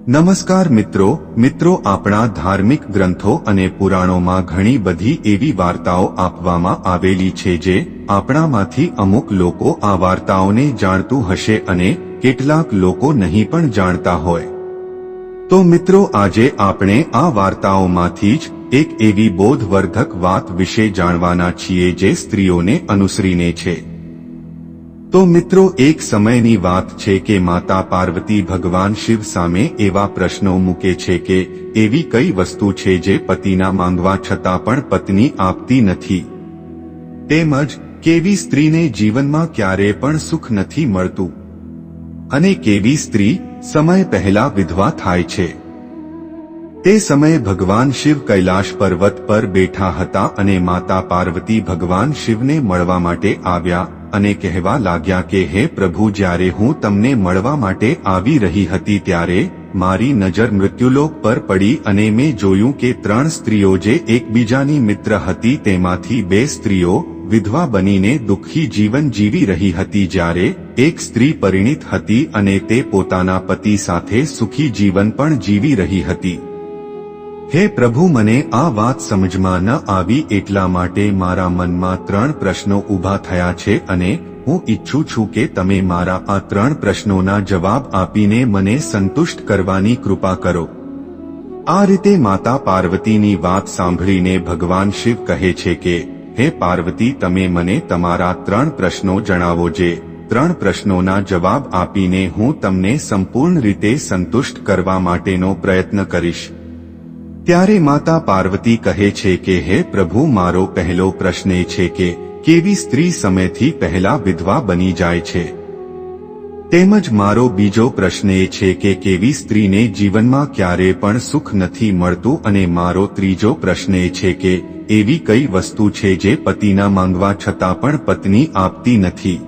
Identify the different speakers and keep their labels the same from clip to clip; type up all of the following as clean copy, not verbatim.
Speaker 1: નમસ્કાર મિત્રો આપણા ધાર્મિક ગ્રંથો અને પુરાણોમાં ઘણી બધી એવી વાર્તાઓ આપવામાં આવેલી છે જે આપણામાંથી અમુક લોકો આ વાર્તાઓને જાણતું હશે અને કેટલાક લોકો નહીં પણ જાણતા હોય। તો મિત્રો આજે આપણે આ વાર્તાઓમાંથી જ એક એવી બોધવર્ધક વાત વિશે જાણવાના છીએ જે સ્ત્રીઓને અનુસરીને છે। તો મિત્રો એક સમયની વાત છે કે માતા પાર્વતી ભગવાન શિવ સામે એવા પ્રશ્નો મૂકે છે કે એવી કઈ વસ્તુ છે જે પતિના માંગવા છતાં પણ પત્ની આપતી નથી, તેમજ કેવી સ્ત્રીને જીવનમાં ક્યારે પણ સુખ નથી મળતું અને કેવી સ્ત્રી સમય પહેલા વિધવા થાય છે। તે સમયે ભગવાન શિવ કૈલાશ પર્વત પર બેઠા હતા અને માતા પાર્વતી ભગવાન શિવને મળવા માટે આવ્યા અને કહેવા લાગ્યા કે હે પ્રભુ, જ્યારે હું તમને મળવા માટે આવી રહી હતી ત્યારે મારી નજર મૃત્યુલોક પર પડી અને મેં જોયું કે 3 સ્ત્રીઓ જે એકબીજાની મિત્ર હતી તેમાંથી 2 સ્ત્રીઓ વિધવા બનીને દુઃખી જીવન જીવી રહી હતી, જ્યારે એક સ્ત્રી પરિણીત હતી અને તે પોતાના પતિ સાથે સુખી જીવન પણ જીવી રહી હતી। હે પ્રભુ, મને આ વાત સમજમાં ન આવી એટલા માટે મારા મનમાં 3 પ્રશ્નો ઊભા થયા છે અને હું ઈચ્છું છું કે તમે મારા આ 3 પ્રશ્નોના જવાબ આપીને મને સંતુષ્ટ કરવાની કૃપા કરો। આ રીતે માતા પાર્વતીની વાત સાંભળીને ભગવાન શિવ કહે છે કે હે પાર્વતી, તમે મને તમારા 3 પ્રશ્નો જણાવો, જે 3 પ્રશ્નોના જવાબ આપીને હું તમને સંપૂર્ણ રીતે સંતુષ્ટ કરવા માટેનો પ્રયત્ન કરીશ। ત્યારે માતા પાર્વતી કહે છે કે હે પ્રભુ, મારો પહેલો પ્રશ્ન એ છે કે કેવી સ્ત્રી સમયથી પહેલા વિધવા બની જાય છે, તેમજ મારો બીજો પ્રશ્ન એ છે કે કેવી સ્ત્રીને જીવનમાં ક્યારે પણ સુખ નથી મળતું અને મારો ત્રીજો પ્રશ્ન એ છે કે એવી કઈ વસ્તુ છે જે પતિના માંગવા છતાં પણ પત્ની આપતી નથી।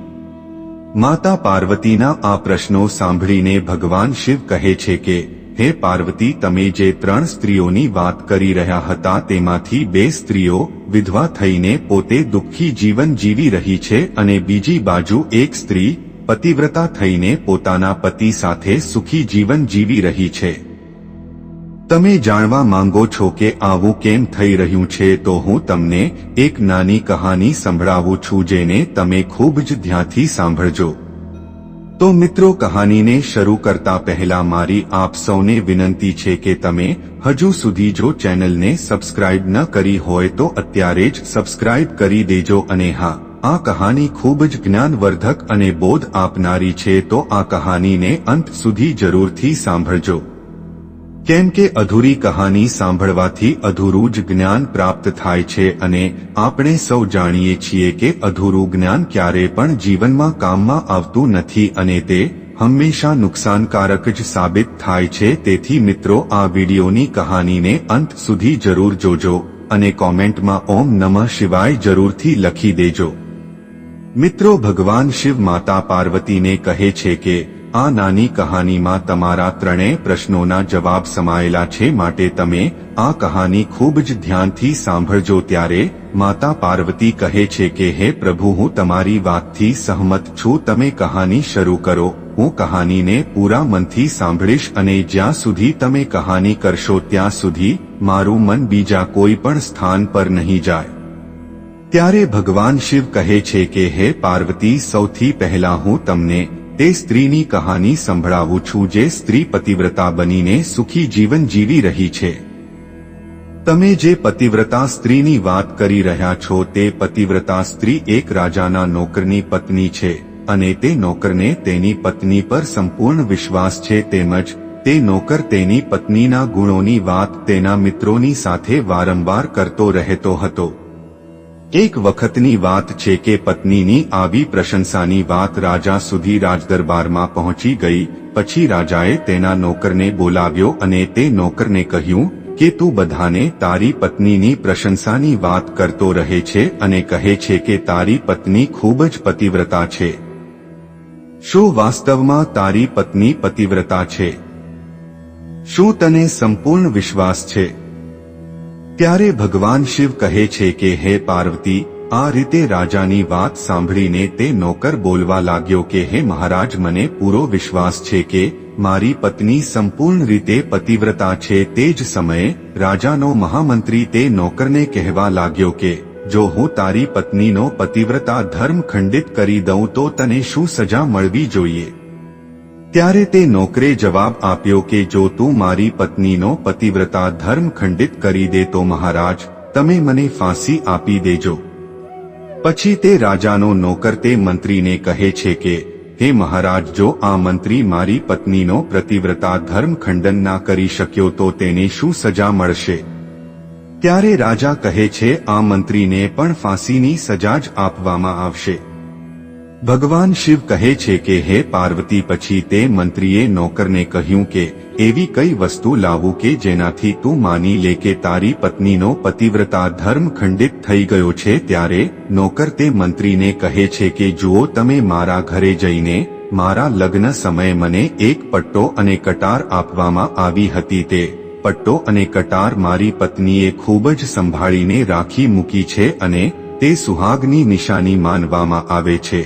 Speaker 1: માતા પાર્વતીના આ પ્રશ્નો સાંભળીને ભગવાન શિવ કહે છે કે હે પાર્વતી, તમે જે 3 સ્ત્રીઓની વાત કરી રહ્યા હતા તેમાંથી 2 સ્ત્રીઓ વિધવા થઈને પોતે દુઃખી જીવન જીવી રહી છે અને બીજી બાજુ એક સ્ત્રી પતિવ્રતા થઈને પોતાના પતિ સાથે સુખી જીવન જીવી રહી છે। તમે જાણવા માંગો છો કે આવું કેમ થઈ રહ્યું છે, તો હું તમને એક નાની કહાની સંભળાવું છું, જેને તમે ખૂબ જ ધ્યાનથી સાંભળજો। તો મિત્રો, કહાનીને શરૂ કરતા પહેલા મારી આપ સૌને વિનંતી છે કે તમે હજુ સુધી જો ચેનલને સબસ્ક્રાઇબ ન કરી હોય તો અત્યારે જ સબસ્ક્રાઇબ કરી દેજો અને હા, આ કહાની ખૂબ જ જ્ઞાનવર્ધક અને બોધ આપનારી છે, તો આ કહાનીને અંત સુધી જરૂરથી સાંભળજો, કેમ કે અધૂરી કહાની સાંભળવાથી અધૂરું જ જ્ઞાન પ્રાપ્ત થાય છે અને આપણે સૌ જાણીએ છીએ કે અધૂરું જ્ઞાન ક્યારે પણ જીવનમાં કામમાં આવતું નથી અને તે હંમેશા નુકસાનકારક જ સાબિત થાય છે। તેથી મિત્રો, આ વિડીયોની કહાનીને અંત સુધી જરૂર જોજો અને કોમેન્ટમાં ઓમ નમઃ શિવાય જરૂરથી લખી દેજો। મિત્રો, ભગવાન શિવ માતા પાર્વતીને કહે છે કે આ નાની કહાનીમાં તમારા 3 પ્રશ્નોના જવાબ સમાયેલા છે, માટે તમે આ કહાની ખૂબ જ ધ્યાનથી સાંભળજો। ત્યારે માતા પાર્વતી કહે છે કે હે પ્રભુ, હું તમારી વાતથી સહમત છું, તમે કહાની શરૂ કરો, હું કહાનીને પૂરા મનથી સાંભળીશ અને જ્યાં સુધી તમે કહાની કરશો ત્યાં સુધી મારું મન બીજા કોઈ પણ સ્થાન પર નહીં જાય। ત્યારે ભગવાન શિવ કહે છે કે હે પાર્વતી, સૌથી પહેલા હું તમને તે સ્ત્રીની કહાની સંભળાવું છું જે સ્ત્રી પતિવ્રતા બનીને સુખી જીવન જીવી રહી છે। તમે જે પતિવ્રતા સ્ત્રીની વાત કરી રહ્યા છો તે પતિવ્રતા સ્ત્રી એક રાજાના નોકરની પત્ની છે અને તે નોકરને તેની પત્ની પર સંપૂર્ણ વિશ્વાસ છે, તેમજ તે નોકર તેની પત્નીના ગુણોની વાત તેના મિત્રોની સાથે વારંવાર કરતો રહેતો હતો। એક વખતની વાત છે કે પત્નીની આવી પ્રશંસાની વાત રાજા સુધી રાજદરબારમાં પહોંચી ગઈ। પછી રાજાએ તેના નોકરને બોલાવ્યો અને તે નોકરને કહ્યું કે તું બધાને તારી પત્નીની પ્રશંસાની વાત કરતો રહે છે અને કહે છે કે તારી પત્ની ખૂબ જ પતિવ્રતા છે। શું વાસ્તવમાં તારી પત્ની પતિવ્રતા છે? શું તને સંપૂર્ણ વિશ્વાસ છે? ત્યારે ભગવાન શિવ કહે છે કે હે પાર્વતી, આ રીતે રાજાની વાત સાંભળીને તે નોકર બોલવા લાગ્યો કે હે મહારાજ, મને પૂરો વિશ્વાસ છે કે મારી પત્ની સંપૂર્ણ રીતે પતિવ્રતા છે. તે જ સમયે રાજાનો મહામંત્રી તે નોકરને કહેવા લાગ્યો કે જો હું તારી પત્નીનો પતિવ્રતા ધર્મ ખંડિત કરી દઉં તો તને શું સજા મળવી જોઈએ? ત્યારે તે નોકરે જવાબ આપ્યો કે જો તું મારી પત્નીનો પતિવ્રતા ધર્મ ખંડિત કરી દે તો મહારાજ તમે મને ફાંસી આપી દેજો. પછી તે રાજાનો નોકર તે મંત્રીને કહે છે કે હે મહારાજ, જો આ મંત્રી મારી પત્નીનો પતિવ્રતા ધર્મ ખંડન ના કરી શક્યો તો તેને શું સજા મળશે? ત્યારે રાજા કહે છે આ મંત્રીને પણ ફાંસીની સજા જ આપવામાં આવશે. ભગવાન શિવ કહે છે કે હે પાર્વતી, પછી તે મંત્રીએ નોકરને કહ્યું કે એવી કઈ વસ્તુ લાવું કે જેનાથી તું માની લે કે તારી પત્નીનો પતિવ્રતા ધર્મ ખંડિત થઈ ગયો છે. ત્યારે નોકર તે મંત્રીને કહે છે કે જુઓ, તમે મારા ઘરે જઈને મારા લગ્ન સમયે મને એક પટ્ટો અને કટાર આપવામાં આવી હતી. તે પટ્ટો અને કટાર મારી પત્નીએ ખૂબ જ સંભાળીને રાખી મૂકી છે અને તે સુહાગની નિશાની માનવામાં આવે છે.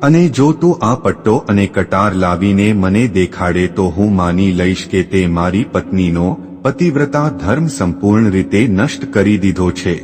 Speaker 1: અને જો તું આ પટ્ટો અને કટાર લાવીને મને દેખાડે તો હું માની લઈશ કે તે મારી પત્નીનો પતિવ્રતા ધર્મ સંપૂર્ણ રીતે નષ્ટ કરી દીધો છે.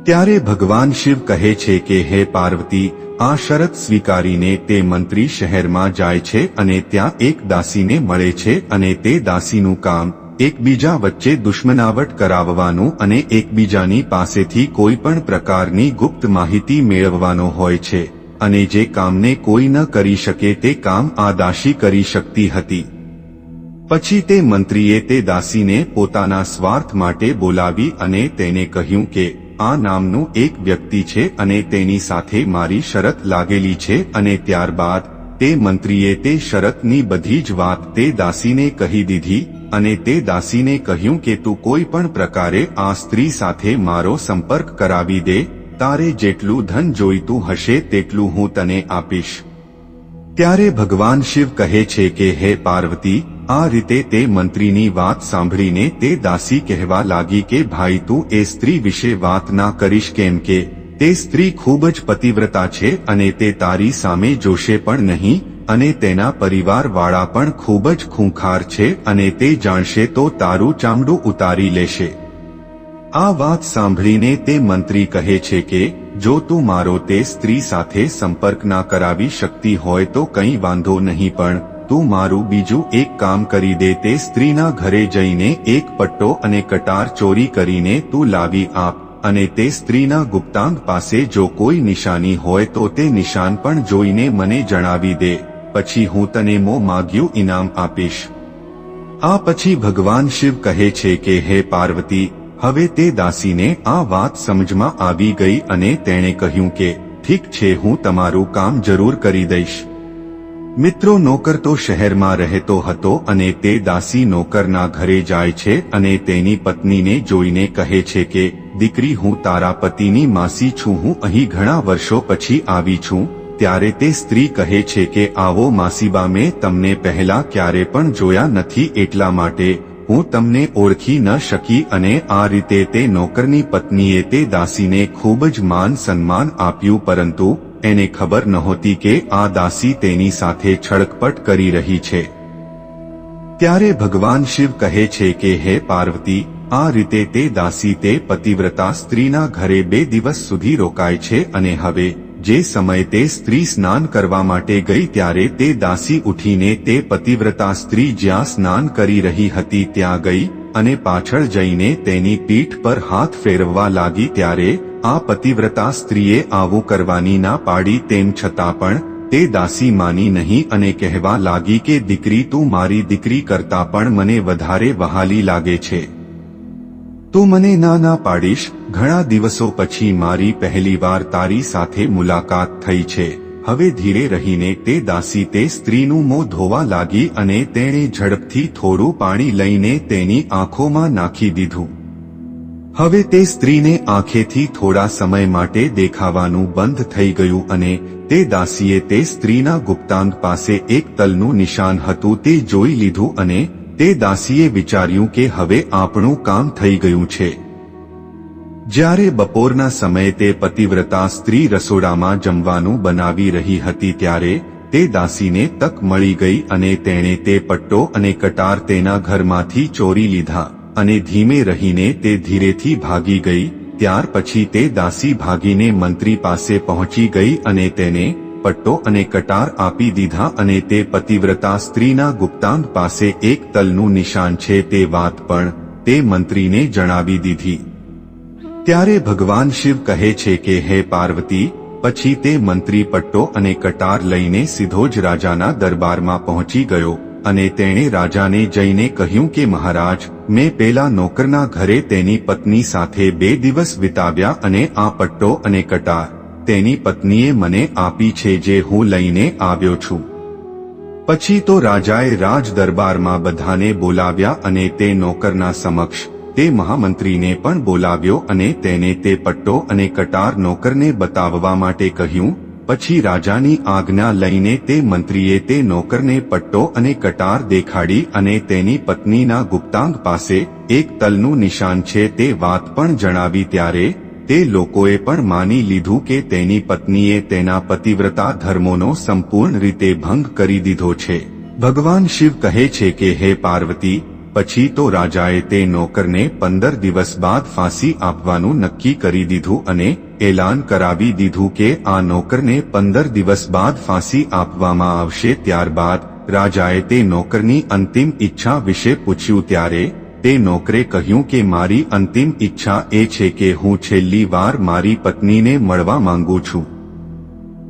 Speaker 1: ત્યારે ભગવાન શિવ કહે છે કે હે પાર્વતી, આ શરત સ્વીકારીને તે મંત્રી શહેરમાં જાય છે અને ત્યાં એક દાસીને મળે છે અને તે દાસીનું કામ એકબીજા વચ્ચે દુશ્મનાવટ કરાવવાનું અને એકબીજાની પાસેથી કોઈ પણ પ્રકારની ગુપ્ત માહિતી મેળવવાનો હોય છે. અને જે કામને કોઈ ન કરી શકે તે કામ આ દાસી કરી શકતી હતી. પછી તે મંત્રીએ તે દાસીને પોતાના સ્વાર્થ માટે બોલાવી અને તેને કહ્યું કે આ નામનું એક વ્યક્તિ છે અને તેની સાથે મારી શરત લાગેલી છે. અને ત્યારબાદ તે મંત્રીએ તે શરતની બધી જ વાત તે દાસીને કહી દીધી અને તે દાસીને કહ્યું કે તું કોઈ પણ પ્રકારે આ સ્ત્રી સાથે મારો સંપર્ક કરાવી દે. તારે જેટલું ધન જોઈતું હશે તેટલું હું તને આપીશ. ત્યારે ભગવાન શિવ કહે છે કે હે પાર્વતી, આ રીતે તે મંત્રીની વાત સાંભળીને તે દાસી કહેવા લાગી કે ભાઈ, તું એ સ્ત્રી વિશે વાત ના કરીશ, કેમ કે તે સ્ત્રી ખૂબ જ પતિવ્રતા છે અને તે તારી સામે જોશે પણ નહીં અને તેના પરિવારવાળા પણ ખૂબ જ ખૂંખાર છે અને તે જાણશે તો તારું ચામડું ઉતારી લેશે. આ વાત સાંભળીને તે મંત્રી કહે છે કે જો તું મારો તે સ્ત્રી સાથે સંપર્ક ના કરાવી શકતી હોય તો કંઈ વાંધો નહીં, પણ તું મારું બીજું એક કામ કરી દે. તે સ્ત્રીના ઘરે જઈને એક પટ્ટો અને કટાર ચોરી કરીને તું લાવી આપ અને તે સ્ત્રીના ગુપ્તાંગ પાસે જો કોઈ નિશાની હોય તો તે નિશાન પણ જોઈને મને જણાવી દે. પછી હું તને માગ્યું ઇનામ આપીશ. આ પછી ભગવાન શિવ કહે છે કે હે પાર્વતી, હવે તે દાસીને આ વાત સમજમાં આવી ગઈ અને તેણે કહ્યું કે ઠીક છે, હું તમારું કામ જરૂર કરી દઈશ. મિત્રો, નોકર તો શહેરમાં રહેતો હતો અને તે દાસી નોકરના ઘરે જાય છે અને તેની પત્નીને જોઈને કહે છે કે દીકરી, હું તારા પતિની માસી છું, હું અહીં ઘણા વર્ષો પછી આવી છું. ત્યારે તે સ્ત્રી કહે છે કે આવો માસીબા, મેં તમને પહેલા ક્યારે પણ જોયા નથી, એટલા માટે હું તમને ઓળખી ન શકી. અને આ રીતે તે નોકરની પત્નીએ તે દાસીને ખૂબ જ માન સન્માન આપ્યું, પરંતુ એને ખબર નહોતી કે આ દાસી તેની સાથે છળકપટ કરી રહી છે. ત્યારે ભગવાન શિવ કહે છે કે હે પાર્વતી, આ રીતે તે દાસી તે પતિવ્રતા સ્ત્રીના ઘરે 2 દિવસ સુધી રોકાય છે અને હવે જે સમયે તે સ્ત્રી સ્નાન કરવા માટે ગઈ ત્યારે તે દાસી ઉઠીને તે પતિવ્રતા સ્ત્રી જ્યાં સ્નાન કરી રહી હતી ત્યાં ગઈ અને પાછળ જઈને તેની પીઠ પર હાથ ફેરવવા લાગી. ત્યારે આ પતિવ્રતા સ્ત્રીએ આવું કરવાની ના પાડી, તેમ છતાં પણ તે દાસી માની નહીં અને કહેવા લાગી કે દીકરી, તું મારી દીકરી કરતાં પણ મને વધારે વહાલી લાગે છે. તું મને ના પાડીશ. ઘણા દિવસો પછી મારી પહેલીવાર તારી સાથે મુલાકાત થઈ છે. હવે ધીરે રહીને તે દાસી તે સ્ત્રીનું મોં ધોવા લાગી અને તેણે ઝડપથી થોડું પાણી લઈને તેની આંખોમાં નાખી દીધું. હવે તે સ્ત્રીને આંખેથી થોડા સમય માટે દેખાવાનું બંધ થઈ ગયું અને તે દાસીએ તે સ્ત્રીના ગુપ્તાંગ પાસે એક તલનું નિશાન હતું તે જોઈ લીધું અને તે દાસીએ વિચાર્યું કે હવે આપણું કામ થઈ ગયું છે. જ્યારે બપોરના સમયે તે પતિવ્રતા સ્ત્રી રસોડામાં જમવાનું બનાવી રહી હતી ત્યારે તે દાસીને તક મળી ગઈ અને તેણે તે પટ્ટો અને કટાર તેના ઘરમાંથી ચોરી લીધા અને ધીમે રહીને તે ધીરેથી ભાગી ગઈ. ત્યાર પછી તે દાસી ભાગીને મંત્રી પાસે પહોંચી ગઈ અને તેને પટ્ટો અને કટાર આપી દીધા અને તે પતિવ્રતા સ્ત્રીના ગુપ્તાંગ પાસે એક તલનું નિશાન છે તે વાત પણ તે મંત્રીને જણાવી દીધી. ત્યારે ભગવાન શિવ કહે છે કે હે પાર્વતી, પછી તે મંત્રી પટ્ટો અને કટાર લઈને સીધો જ રાજાના દરબારમાં પહોંચી ગયો અને તેણે રાજાને જઈને કહ્યું કે મહારાજ, મેં પેલા નોકરના ઘરે તેની પત્ની સાથે 2 દિવસ વિતાવ્યા અને આ પટ્ટો અને કટાર તેની પત્નીએ મને આપી છે જે હું લઈને આવ્યો છું. પછી તો રાજાએ રાજ દરબારમાં બધાને બોલાવ્યા અને તે નોકરના સમક્ષ તે મહામંત્રીને પણ બોલાવ્યો અને તેને તે પટ્ટો અને કટાર નોકરને બતાવવા માટે કહ્યું. પછી રાજાની આજ્ઞા લઈને તે મંત્રીએ તે નોકરને પટ્ટો અને કટાર દેખાડી અને તેની પત્નીના ગુપ્તાંગ પાસે એક તલનું નિશાન છે તે વાત પણ જણાવી. ત્યારે તે લોકોએ પણ માની લીધું કે તેની પત્નીએ તેના પતિવ્રતા ધર્મોનો સંપૂર્ણ રીતે ભંગ કરી દીધો છે. ભગવાન શિવ કહે છે કે હે પાર્વતી, પછી તો રાજાએ તે નોકરને 15 દિવસ બાદ ફાંસી આપવાનું નક્કી કરી દીધું અને એલાન કરાવી દીધું કે આ નોકરને 15 દિવસ બાદ ફાંસી આપવામાં આવશે. ત્યારબાદ રાજાએ તે નોકરની અંતિમ ઈચ્છા વિશે પૂછ્યું ત્યારે તે નોકરે કહ્યું કે મારી અંતિમ ઈચ્છા એ છે કે હું છેલ્લી વાર મારી પત્નીને મળવા માંગુ છું.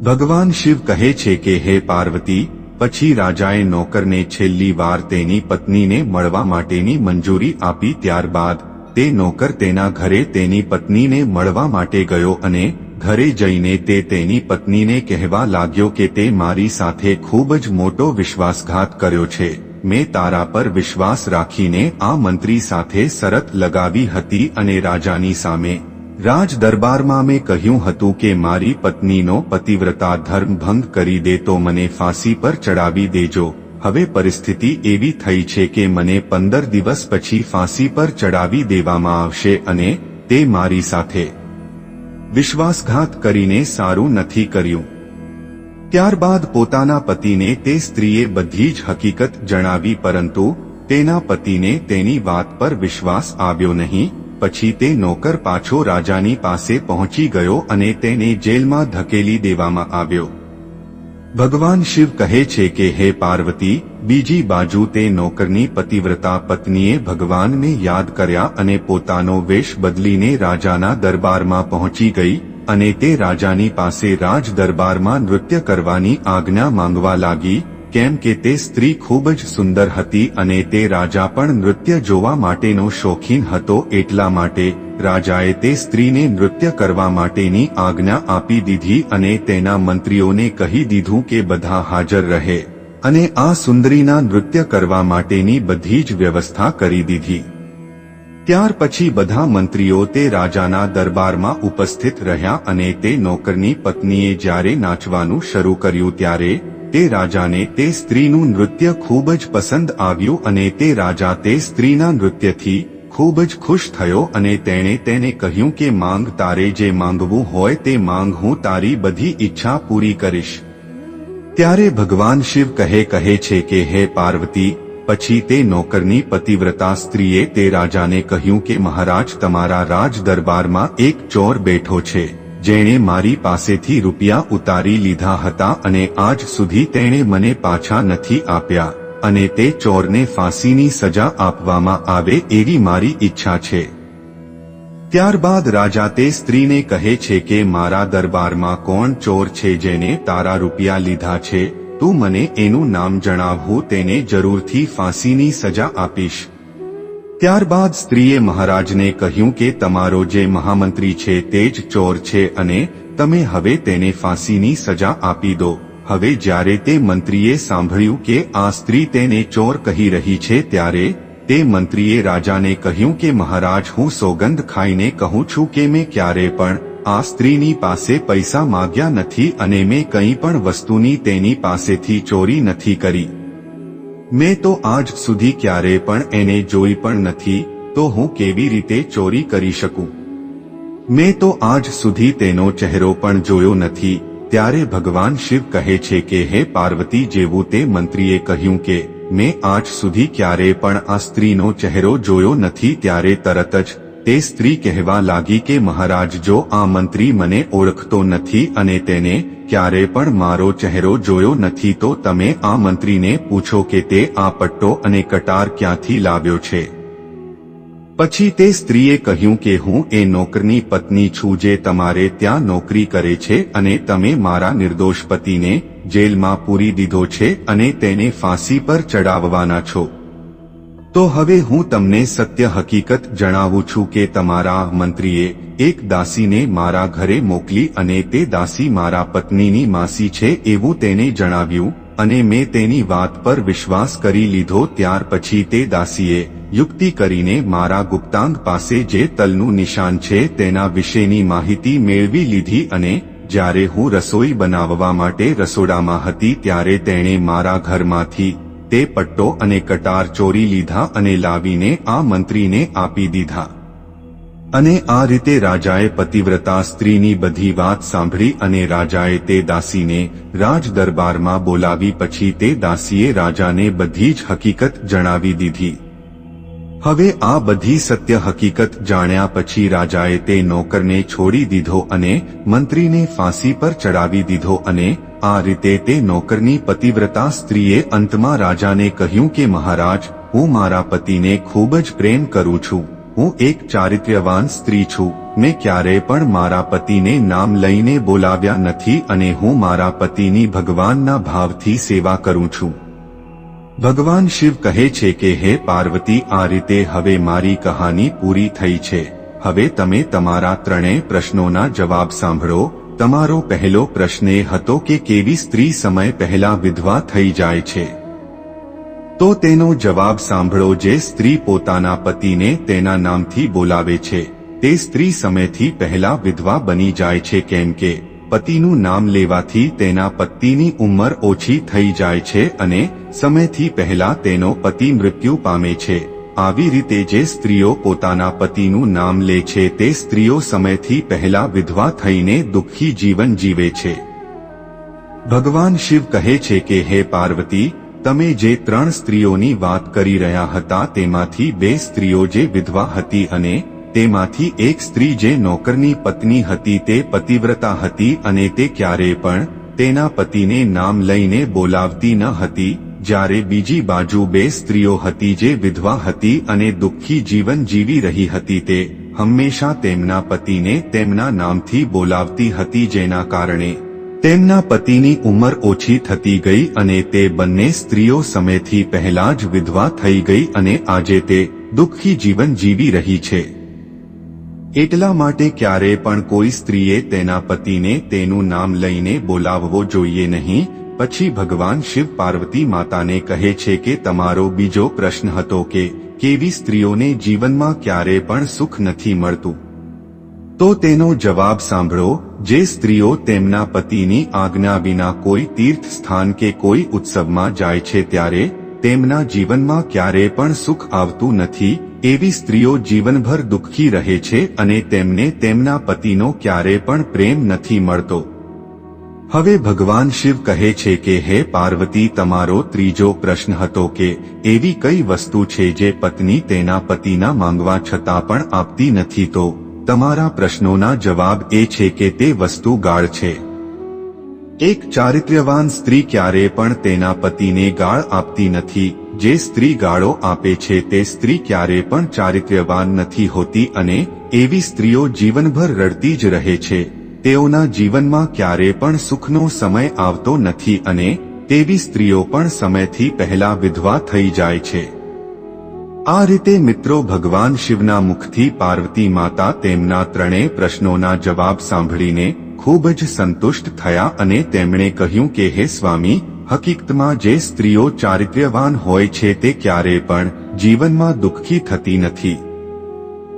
Speaker 1: ભગવાન શિવ કહે છે કે હે પાર્વતી, પછી રાજાએ નોકરને છેલ્લી વાર તેની પત્નીને મળવા માટેની મંજૂરી આપી. ત્યારબાદ તે નોકર તેના ઘરે તેની પત્નીને મળવા માટે ગયો અને ઘરે જઈને તે તેની પત્નીને કહેવા લાગ્યો કે તે મારી સાથે ખૂબ જ મોટો વિશ્વાસઘાત કર્યો છે. મેં તારા પર વિશ્વાસ રાખીને આ મંત્રી સાથે શરત લગાવી હતી અને રાજાની સામે રાજ દરબારમાં મેં કહ્યું હતું કે મારી પત્નીનો પતિવ્રતા ધર્મ ભંગ કરી દે તો મને ફાંસી પર ચડાવી દેજો. હવે પરિસ્થિતિ એવી થઈ છે કે મને 15 દિવસ પછી ફાંસી પર ચડાવી દેવામાં આવશે અને તે મારી સાથે વિશ્વાસઘાત કરીને સારું નથી કર્યું. ત્યારબાદ પોતાના પતિને તે સ્ત્રીએ બધી જ હકીકત જણાવી, પરંતુ તેના પતિને તેની વાત પર વિશ્વાસ આવ્યો નહીં. પછી તે નોકર પાછો રાજાની પાસે પહોંચી ગયો અને તેને જેલમાં ધકેલી દેવામાં આવ્યો. ભગવાન શિવ કહે છે કે હે પાર્વતી, બીજી બાજુ તે નોકરની પતિવ્રતા પત્નીએ ભગવાનને યાદ કર્યા અને પોતાનો વેશ બદલીને રાજાના દરબારમાં પહોંચી ગઈ અને તે રાજાની પાસે રાજ દરબારમાં નૃત્ય કરવાની આજ્ઞા માંગવા લાગી, કેમ કે તે સ્ત્રી ખૂબ જ સુંદર હતી અને તે રાજા પણ નૃત્ય જોવા માટેનો શોખીન હતો. એટલા માટે રાજાએ તે સ્ત્રીને નૃત્ય કરવા માટેની આજ્ઞા આપી દીધી અને તેના મંત્રીઓને કહી દીધું કે બધા હાજર રહે અને આ સુંદરીના નૃત્ય કરવા માટેની બધી જ વ્યવસ્થા કરી દીધી. ત્યાર પછી બધા મંત્રીઓ તે રાજાના દરબારમાં ઉપસ્થિત રહ્યા અને તે નોકરની પત્નીએ જ્યારે નાચવાનું શરૂ કર્યું ત્યારે તે રાજાને તે સ્ત્રીનું નૃત્ય ખૂબ જ પસંદ આવ્યું અને તે રાજા તે સ્ત્રીના નૃત્યથી ખૂબ જ ખુશ થયો અને તેણે તેને કહ્યું કે માંગ, તારે જે માંગવું હોય તે માંગ, હું તારી બધી ઈચ્છા પૂરી કરીશ. ત્યારે ભગવાન શિવ કહે છે કે હે પાર્વતી, પછી તે નોકરની પતિવ્રતા સ્ત્રીએ તે રાજાને કહ્યું કે મહારાજ, તમારા રાજ દરબારમાં એક ચોર બેઠો છે જેણે મારી પાસેથી રૂપિયા ઉતારી લીધા હતા અને આજ સુધી તેણે મને પાછા નથી આપ્યા અને તે ચોરને ફાંસીની સજા આપવામાં આવે એવી મારી ઈચ્છા છે. ત્યારબાદ રાજા તે સ્ત્રીને કહે છે કે મારા દરબારમાં કોણ ચોર છે જેને તારા રૂપિયા લીધા છે? તું મને એનું નામ જણાવ, હું તેને જરૂરથી ફાંસીની સજા આપીશ. ત્યારબાદ સ્ત્રીએ મહારાજને કહ્યું કે તમારો જે મહામંત્રી છે તે જ ચોર છે અને તમે હવે તેને ફાંસીની સજા આપી દો. હવે જ્યારે તે મંત્રીએ સાંભળ્યું કે આ સ્ત્રી તેને ચોર કહી રહી છે ત્યારે તે મંત્રીએ રાજાને કહ્યું કે મહારાજ, હું સોગંદ ખાઈને કહું છું કે મેં ક્યારે પણ આ સ્ત્રીની પાસે પૈસા માંગ્યા નથી અને મેં કંઈ પણ વસ્તુની તેની પાસેથી ચોરી નથી કરી. મેં તો આજ સુધી ક્યારે પણ એને જોઈ પણ નથી, તો હું કેવી રીતે ચોરી કરી શકું? મેં તો આજ સુધી તેનો ચહેરો પણ જોયો નથી. ત્યારે ભગવાન શિવ કહે છે કે હે પાર્વતી, જેવું તે મંત્રીએ કહ્યું કે મેં આજ સુધી ક્યારેય પણ આ સ્ત્રીનો ચહેરો જોયો નથી, ત્યારે તરત જ તે સ્ત્રી કહેવા લાગી કે મહારાજ, જો આ મંત્રી મને ઓળખતો નથી અને તેને ક્યારે પણ મારો ચહેરો જોયો નથી તો તમે આ મંત્રીને પૂછો કે તે આ પટ્ટો અને કટાર ક્યાંથી લાવ્યો છે. પછી તે સ્ત્રીએ કહ્યું કે હું એ નોકરની પત્ની છું જે તમારે ત્યાં નોકરી કરે છે અને તમે મારા નિર્દોષ પતિને જેલમાં પૂરી દીધો છે અને તેને ફાંસી પર ચડાવવાના છો. તો હવે હું તમને સત્ય હકીકત જણાવું છું કે તમારા મંત્રીએ એક દાસીને મારા ઘરે મોકલી અને તે દાસી મારા પત્નીની માસી છે એવું તેને જણાવ્યું અને મેં તેની વાત પર વિશ્વાસ કરી લીધો. ત્યાર પછી તે દાસીએ યુક્તિ કરીને મારા ગુપ્તાંગ પાસે જે તલનું નિશાન છે તેના વિશેની માહિતી મેળવી લીધી અને જ્યારે હું રસોઈ બનાવવા માટે રસોડામાં હતી ત્યારે તેણે મારા ઘરમાંથી તે પટ્ટો અને કટાર ચોરી લીધા અને લાવીને આ મંત્રીને આપી દીધા. અને આ રીતે રાજાએ પતિવ્રતા સ્ત્રીની બધી વાત સાંભળી અને રાજાએ તે દાસીને રાજ દરબારમાં બોલાવી. પછી તે દાસીએ રાજાને બધી જ હકીકત જણાવી દીધી. હવે આ બધી સત્ય હકીકત જાણ્યા પછી રાજાએ તે નોકરને છોડી દીધો અને મંત્રીને ફાંસી પર ચડાવી દીધો. અને આ રીતે તે નોકરની પતિવ્રતા સ્ત્રીએ અંતમાં રાજાને કહ્યું કે મહારાજ, હું મારા પતિને ખૂબ જ પ્રેમ કરું છું. હું એક ચારિત્ર્યવાન સ્ત્રી છું. મેં ક્યારેય પણ મારા પતિને નામ લઈને બોલાવ્યા નથી અને હું મારા પતિની ભગવાનના ભાવથી સેવા કરું છું. ભગવાન શિવ કહે છે કે હે પાર્વતી, આ રીતે હવે મારી કહાની પૂરી થઈ છે. હવે તમે તમારા ત્રણેય પ્રશ્નોના જવાબ સાંભળો. તમારો પહેલો પ્રશ્ન એ હતો કે કેવી સ્ત્રી સમય પહેલા વિધવા થઈ જાય છે. તો તેનો જવાબ સાંભળો. જે સ્ત્રી પોતાના પતિને તેના નામથી બોલાવે છે તે સ્ત્રી સમયથી પહેલા વિધવા બની જાય છે, કેમ કે પતિનું નામ લેવાથી તેના પતિની ઉંમર ઓછી થઈ જાય છે અને સમયથી પહેલા તેનો પતિ મૃત્યુ પામે છે. આવી રીતે જે સ્ત્રીઓ પોતાના પતિનું નામ લે છે તે સ્ત્રીઓ સમયથી પહેલા વિધવા થઈને દુઃખી જીવન જીવે છે. ભગવાન શિવ કહે છે કે હે પાર્વતી, તમે જે 3 સ્ત્રીઓની વાત કરી રહ્યા હતા તેમાંથી 2 સ્ત્રીઓ જે વિધવા હતી અને તેમાંથી એક સ્ત્રી જે નોકરની પત્ની હતી તે પતિવ્રતા હતી અને તે ક્યારેય પણ તેના પતિને નામ લઈને બોલાવતી ન હતી. જ્યારે બીજી બાજુ 2 સ્ત્રીઓ હતી જે વિધવા હતી અને દુઃખી જીવન જીવી રહી હતી. તે હંમેશા તેમના પતિને તેમના નામથી બોલાવતી હતી, જેના કારણે તેમના પતિની ઉંમર ઓછી થતી ગઈ અને તે બંને સ્ત્રીઓ સમયથી પહેલા જ વિધવા થઈ ગઈ અને આજે તે દુઃખી જીવન જીવી રહી છે. એટલા માટે ક્યારેય પણ કોઈ સ્ત્રીએ તેના પતિને તેનું નામ લઈને બોલાવવો જોઈએ નહીં. પછી ભગવાન શિવ પાર્વતી માતાને કહે છે કે તમારો બીજો પ્રશ્ન હતો કે કેવી સ્ત્રીઓને જીવનમાં ક્યારેય પણ સુખ નથી મળતું. તો તેનો જવાબ સાંભળો. જે સ્ત્રીઓ તેમના પતિની આજ્ઞા વિના કોઈ તીર્થ સ્થાન કે કોઈ ઉત્સવમાં જાય છે ત્યારે તેમના જીવનમાં ક્યારેય પણ સુખ આવતું નથી. એવી સ્ત્રીઓ જીવનભર દુઃખી રહે છે અને તેમને તેમના પતિનો ક્યારેય પણ પ્રેમ નથી મળતો. હવે ભગવાન શિવ કહે છે કે હે પાર્વતી, તમારો ત્રીજો પ્રશ્ન હતો કે એવી કઈ વસ્તુ છે જે પત્ની તેના પતિના માંગવા છતાં પણ આપતી નથી. તો તમારા પ્રશ્નોના જવાબ એ છે કે તે વસ્તુ ગાળ છે. એક ચારિત્ર્યવાન સ્ત્રી ક્યારેય પણ તેના પતિને ગાળ આપતી નથી. જે સ્ત્રી ગાળો આપે છે તે સ્ત્રી ક્યારેય પણ ચારિત્ર્યવાન નથી હોતી અને એવી સ્ત્રીઓ જીવનભર રડતી જ રહે છે. તેઓના જીવનમાં ક્યારેય પણ સુખનો સમય આવતો નથી અને તેવી સ્ત્રીઓ પણ સમયથી પહેલા વિધવા થઈ જાય છે. આ રીતે મિત્રો, ભગવાન શિવના મુખથી પાર્વતી માતા તેમના 3 પ્રશ્નોના જવાબ સાંભળીને ખૂબ જ સંતુષ્ટ થયા અને તેમણે કહ્યું કે હે સ્વામી, હકીકતમાં જે સ્ત્રીઓ ચારિત્ર્યવાન હોય છે તે ક્યારેય પણ જીવનમાં દુઃખી થતી નથી,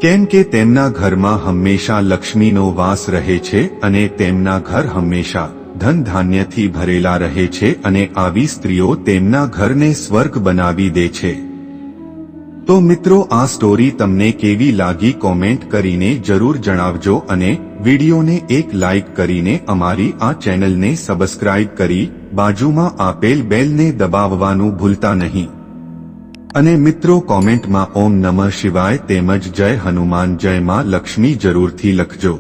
Speaker 1: કેમ કે તેમના ઘરમાં હંમેશા લક્ષ્મીનો વાસ રહે છે અને તેમના ઘર હંમેશા ધન ધાન્યથી ભરેલા રહે છે અને આવી સ્ત્રીઓ તેમના ઘરને સ્વર્ગ બનાવી દે છે. તો મિત્રો આ સ્ટોરી તમને કેવી લાગી કોમેન્ટ કરીને જરૂર જણાવજો અને વિડીયોને એક લાઇક કરીને અમારી આ ચેનલને સબસ્ક્રાઇબ કરી બાજુમાં આપેલ બેલને દબાવવાનું ભૂલતા નહીં અને મિત્રો કોમેન્ટમાં ઓમ નમઃ શિવાય તેમજ જય હનુમાન જય માં લક્ષ્મી જરૂરથી લખજો।